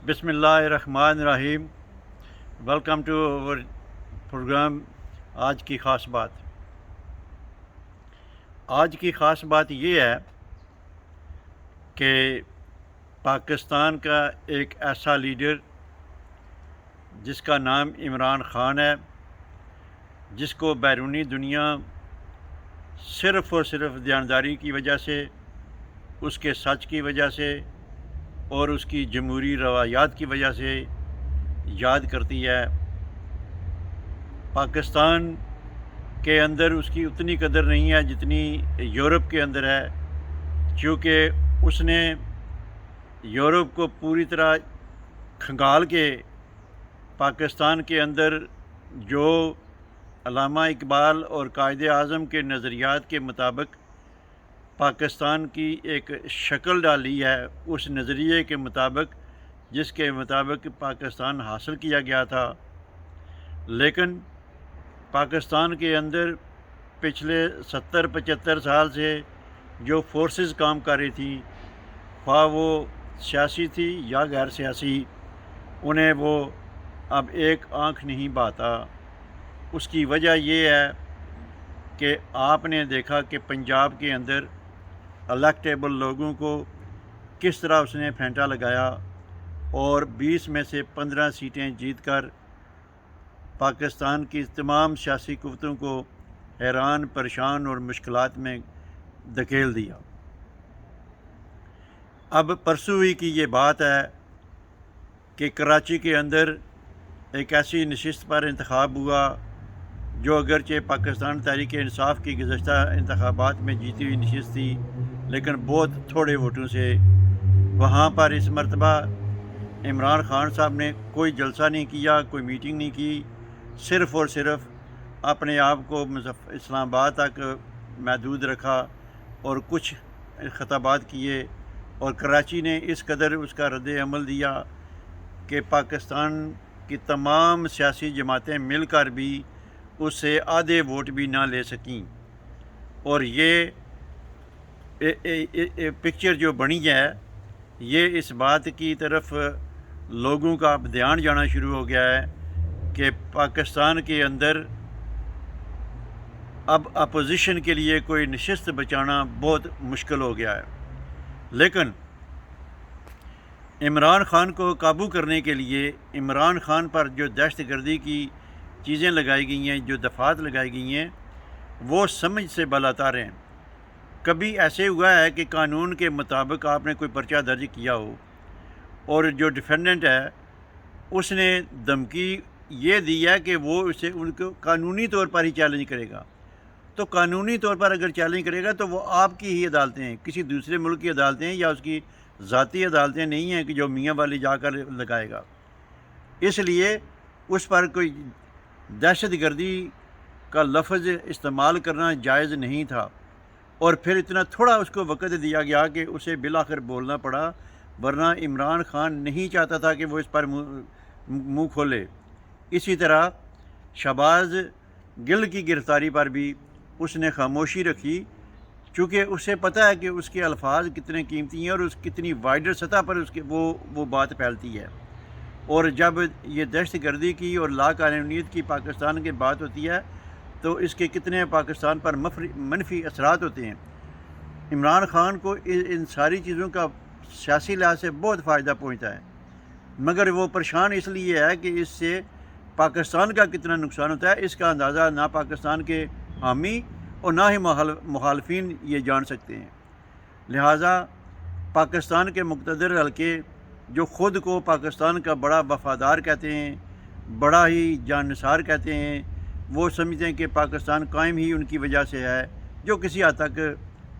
بسم اللہ الرحمن الرحیم۔ ویلکم ٹو اور پروگرام آج کی خاص بات۔ آج کی خاص بات یہ ہے کہ پاکستان کا ایک ایسا لیڈر جس کا نام عمران خان ہے، جس کو بیرونی دنیا صرف اور صرف دیانتداری کی وجہ سے، اس کے سچ کی وجہ سے اور اس کی جمہوری روایات کی وجہ سے یاد کرتی ہے۔ پاکستان کے اندر اس کی اتنی قدر نہیں ہے جتنی یورپ کے اندر ہے، کیونکہ اس نے یورپ کو پوری طرح کھنگال کے پاکستان کے اندر جو علامہ اقبال اور قائد اعظم کے نظریات کے مطابق پاکستان کی ایک شکل ڈالی ہے، اس نظریے کے مطابق جس کے مطابق پاکستان حاصل کیا گیا تھا، لیکن پاکستان کے اندر پچھلے 70-75 سال سے جو فورسز کام کر رہی تھیں، خواہ وہ سیاسی تھی یا غیر سیاسی، انہیں وہ اب ایک آنکھ نہیں بھاتا۔ اس کی وجہ یہ ہے کہ آپ نے دیکھا کہ پنجاب کے اندر الیکٹیبل لوگوں کو کس طرح اس نے پھینٹا لگایا اور 20 میں سے 15 سیٹیں جیت کر پاکستان کی تمام سیاسی قوتوں کو حیران، پریشان اور مشکلات میں دھکیل دیا۔ اب پرسوں ہی کی یہ بات ہے کہ کراچی کے اندر ایک ایسی نشست پر انتخاب ہوا جو اگرچہ پاکستان تحریک انصاف کی گزشتہ انتخابات میں جیتی ہوئی نشست تھی، لیکن بہت تھوڑے ووٹوں سے۔ وہاں پر اس مرتبہ عمران خان صاحب نے کوئی جلسہ نہیں کیا، کوئی میٹنگ نہیں کی، صرف اور صرف اپنے آپ کو اسلام آباد تک محدود رکھا اور کچھ خطابات کیے، اور کراچی نے اس قدر اس کا رد عمل دیا کہ پاکستان کی تمام سیاسی جماعتیں مل کر بھی اس سے آدھے ووٹ بھی نہ لے سکیں۔ اور یہ پکچر جو بنی ہے، یہ اس بات کی طرف لوگوں کا اب دھیان جانا شروع ہو گیا ہے کہ پاکستان کے اندر اب اپوزیشن کے لیے کوئی نشست بچانا بہت مشکل ہو گیا ہے۔ لیکن عمران خان کو قابو کرنے کے لیے عمران خان پر جو دہشت گردی کی چیزیں لگائی گئی ہیں، جو دفعات لگائی گئی ہیں، وہ سمجھ سے بالاتر ہیں۔ کبھی ایسے ہوا ہے کہ قانون کے مطابق آپ نے کوئی پرچہ درج کیا ہو اور جو ڈیفینڈنٹ ہے اس نے دھمکی یہ دی ہے کہ وہ اسے ان کو قانونی طور پر ہی چیلنج کرے گا، تو قانونی طور پر اگر چیلنج کرے گا تو وہ آپ کی ہی عدالتیں ہیں، کسی دوسرے ملک کی عدالتیں ہیں، یا اس کی ذاتی عدالتیں نہیں ہیں کہ جو میاں والی جا کر لگائے گا۔ اس لیے اس پر کوئی دہشت گردی کا لفظ استعمال کرنا جائز نہیں تھا، اور پھر اتنا تھوڑا اس کو وقت دیا گیا کہ اسے بالآخر بولنا پڑا، ورنہ عمران خان نہیں چاہتا تھا کہ وہ اس پر منہ کھولے۔ اسی طرح شہباز گل کی گرفتاری پر بھی اس نے خاموشی رکھی، چونکہ اسے پتہ ہے کہ اس کے الفاظ کتنے قیمتی ہیں اور اس کتنی وائڈر سطح پر اس کے وہ بات پھیلتی ہے۔ اور جب یہ دہشت گردی کی اور لا قانونیت کی پاکستان کی بات ہوتی ہے تو اس کے کتنے پاکستان پر منفی اثرات ہوتے ہیں۔ عمران خان کو ان ساری چیزوں کا سیاسی لحاظ سے بہت فائدہ پہنچتا ہے، مگر وہ پریشان اس لیے ہے کہ اس سے پاکستان کا کتنا نقصان ہوتا ہے، اس کا اندازہ نہ پاکستان کے حامی اور نہ ہی مخالفین یہ جان سکتے ہیں۔ لہٰذا پاکستان کے مقتدر حلقے جو خود کو پاکستان کا بڑا وفادار کہتے ہیں، بڑا ہی جان نثار کہتے ہیں، وہ سمجھتے ہیں کہ پاکستان قائم ہی ان کی وجہ سے ہے، جو کسی حد تک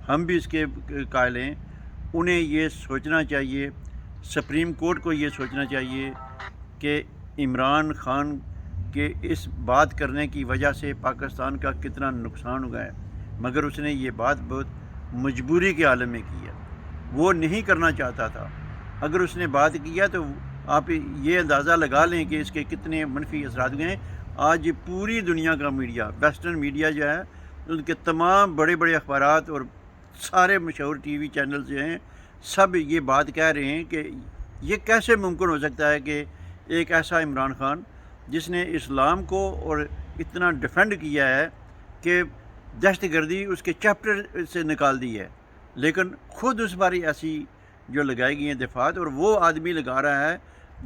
ہم بھی اس کے قائل ہیں۔ انہیں یہ سوچنا چاہیے، سپریم کورٹ کو یہ سوچنا چاہیے کہ عمران خان کے اس بات کرنے کی وجہ سے پاکستان کا کتنا نقصان ہوا ہے، مگر اس نے یہ بات بہت مجبوری کے عالم میں کی ہے، وہ نہیں کرنا چاہتا تھا۔ اگر اس نے بات کیا تو آپ یہ اندازہ لگا لیں کہ اس کے کتنے منفی اثرات ہوئے ہیں۔ آج پوری دنیا کا میڈیا، ویسٹرن میڈیا جو ہے، ان کے تمام بڑے بڑے اخبارات اور سارے مشہور ٹی وی چینل جو ہیں، سب یہ بات کہہ رہے ہیں کہ یہ کیسے ممکن ہو سکتا ہے کہ ایک ایسا عمران خان جس نے اسلام کو اور اتنا ڈیفینڈ کیا ہے کہ دہشت گردی اس کے چیپٹر سے نکال دی ہے، لیکن خود اس باری ایسی جو لگائی گئی ہیں دفعات، اور وہ آدمی لگا رہا ہے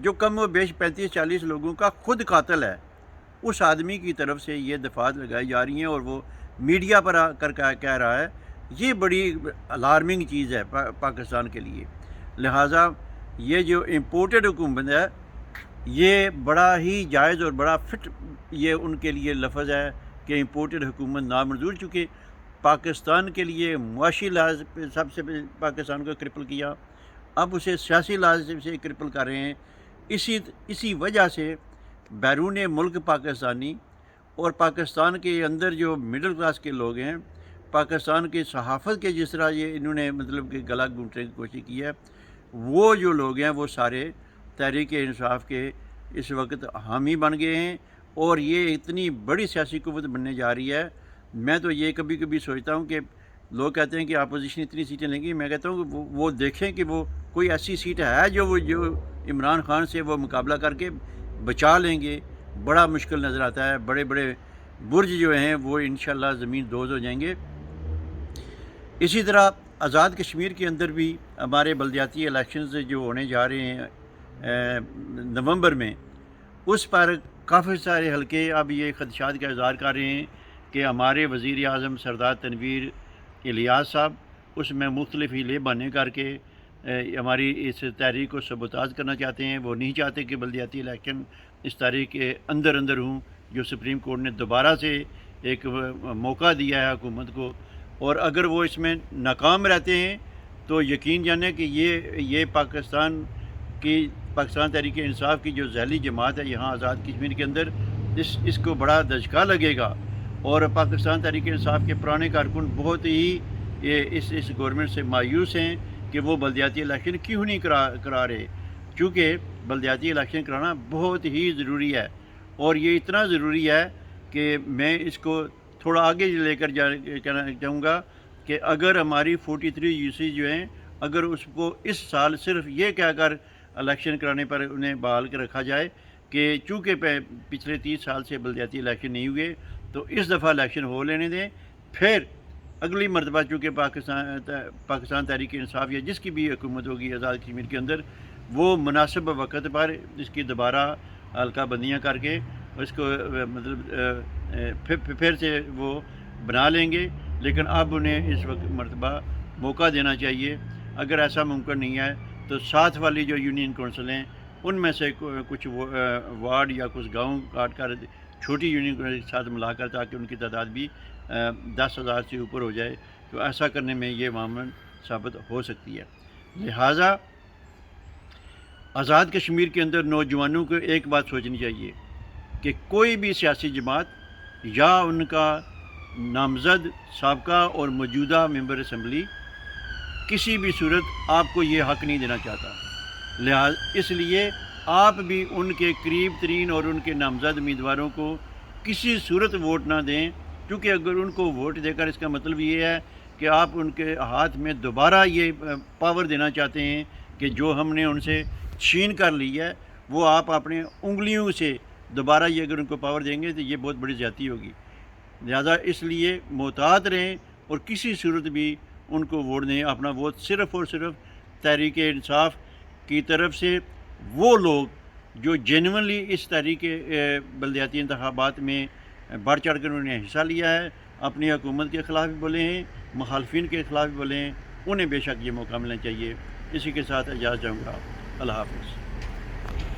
جو کم و بیش 35-40 لوگوں کا خود قاتل ہے، اس آدمی کی طرف سے یہ دفعات لگائی جا رہی ہیں اور وہ میڈیا پر آ کر کہہ رہا ہے۔ یہ بڑی الارمنگ چیز ہے پاکستان کے لیے۔ لہٰذا یہ جو امپورٹڈ حکومت ہے، یہ بڑا ہی جائز اور بڑا فٹ یہ ان کے لیے لفظ ہے کہ امپورٹڈ حکومت نامنظور، چونکہ پاکستان کے لیے معاشی لحاظ پہ سب سے پہلے پاکستان کو کرپل کیا، اب اسے سیاسی لحاظ سے کرپل کر رہے ہیں۔ اسی وجہ سے بیرون ملک پاکستانی اور پاکستان کے اندر جو مڈل کلاس کے لوگ ہیں، پاکستان کی صحافت کے جس طرح یہ انہوں نے مطلب کہ گلا گھونٹنے کی کوشش کی ہے، وہ جو لوگ ہیں وہ سارے تحریک انصاف کے اس وقت حامی بن گئے ہیں، اور یہ اتنی بڑی سیاسی قوت بننے جا رہی ہے۔ میں تو یہ کبھی کبھی سوچتا ہوں کہ لوگ کہتے ہیں کہ اپوزیشن اتنی سیٹیں لیں گی، میں کہتا ہوں کہ وہ دیکھیں کہ وہ کوئی ایسی سیٹ ہے جو عمران خان سے وہ مقابلہ کر کے بچا لیں گے۔ بڑا مشکل نظر آتا ہے، بڑے بڑے برج جو ہیں وہ انشاءاللہ زمین دوز ہو جائیں گے۔ اسی طرح آزاد کشمیر کے اندر بھی ہمارے بلدیاتی الیکشنز جو ہونے جا رہے ہیں نومبر میں، اس پر کافی سارے حلقے اب یہ خدشات کا اظہار کر رہے ہیں کہ ہمارے وزیر اعظم سردار تنویر الیاس صاحب اس میں مختلف ہیلے بہانے کر کے ہماری اس تحریک کو سبوتاژ کرنا چاہتے ہیں۔ وہ نہیں چاہتے کہ بلدیاتی الیکشن اس تاریخ کے اندر ہوں، جو سپریم کورٹ نے دوبارہ سے ایک موقع دیا ہے حکومت کو، اور اگر وہ اس میں ناکام رہتے ہیں تو یقین جانیں کہ یہ پاکستان تحریک انصاف کی جو ذیلی جماعت ہے یہاں آزاد کشمیر کے اندر، اس کو بڑا دھچکا لگے گا، اور پاکستان تحریک انصاف کے پرانے کارکن بہت ہی اس گورنمنٹ سے مایوس ہیں کہ وہ بلدیاتی الیکشن کیوں نہیں کرا رہے، چونکہ بلدیاتی الیکشن کرانا بہت ہی ضروری ہے، اور یہ اتنا ضروری ہے کہ میں اس کو تھوڑا آگے لے کر کہنا چاہوں گا کہ اگر ہماری 43 یو جو ہیں، اگر اس کو اس سال صرف یہ کہہ کر الیکشن کرانے پر انہیں بحال کر رکھا جائے کہ چونکہ پچھلے 30 سال سے بلدیاتی الیکشن نہیں ہوئے تو اس دفعہ الیکشن ہو لینے دیں، پھر اگلی مرتبہ چونکہ پاکستان تحریک انصاف یا جس کی بھی حکومت ہوگی آزاد کشمیر کے اندر، وہ مناسب وقت پر اس کی دوبارہ حلقہ بندیاں کر کے اس کو مطلب پھر سے وہ بنا لیں گے، لیکن اب انہیں اس وقت مرتبہ موقع دینا چاہیے۔ اگر ایسا ممکن نہیں ہے تو ساتھ والی جو یونین کونسل ہیں ان میں سے کچھ وارڈ یا کچھ گاؤں کاٹ کر چھوٹی یونین کونسل کے ساتھ ملا کر، تاکہ ان کی تعداد بھی 10,000 سے اوپر ہو جائے، تو ایسا کرنے میں یہ معمول ثابت ہو سکتی ہے۔ لہٰذا آزاد کشمیر کے اندر نوجوانوں کو ایک بات سوچنی چاہیے کہ کوئی بھی سیاسی جماعت یا ان کا نامزد سابقہ اور موجودہ ممبر اسمبلی کسی بھی صورت آپ کو یہ حق نہیں دینا چاہتا، لہٰذا اس لیے آپ بھی ان کے قریب ترین اور ان کے نامزد امیدواروں کو کسی صورت ووٹ نہ دیں، کیونکہ اگر ان کو ووٹ دے کر اس کا مطلب یہ ہے کہ آپ ان کے ہاتھ میں دوبارہ یہ پاور دینا چاہتے ہیں کہ جو ہم نے ان سے چھین کر لی ہے، وہ آپ اپنے انگلیوں سے دوبارہ یہ اگر ان کو پاور دیں گے تو یہ بہت بڑی زیادتی ہوگی۔ لہٰذا اس لیے محتاط رہیں اور کسی صورت بھی ان کو ووٹ دیں۔ اپنا ووٹ صرف اور صرف تحریک انصاف کی طرف سے وہ لوگ جو جینونلی اس تحریک بلدیاتی انتخابات میں بڑھ چڑھ کر انہوں نے حصہ لیا ہے، اپنی حکومت کے خلاف بھی بولے ہیں، مخالفین کے خلاف بھی بولے ہیں، انہیں بے شک یہ موقع ملنا چاہیے۔ اسی کے ساتھ اجازت چاہوں گا۔ اللہ حافظ۔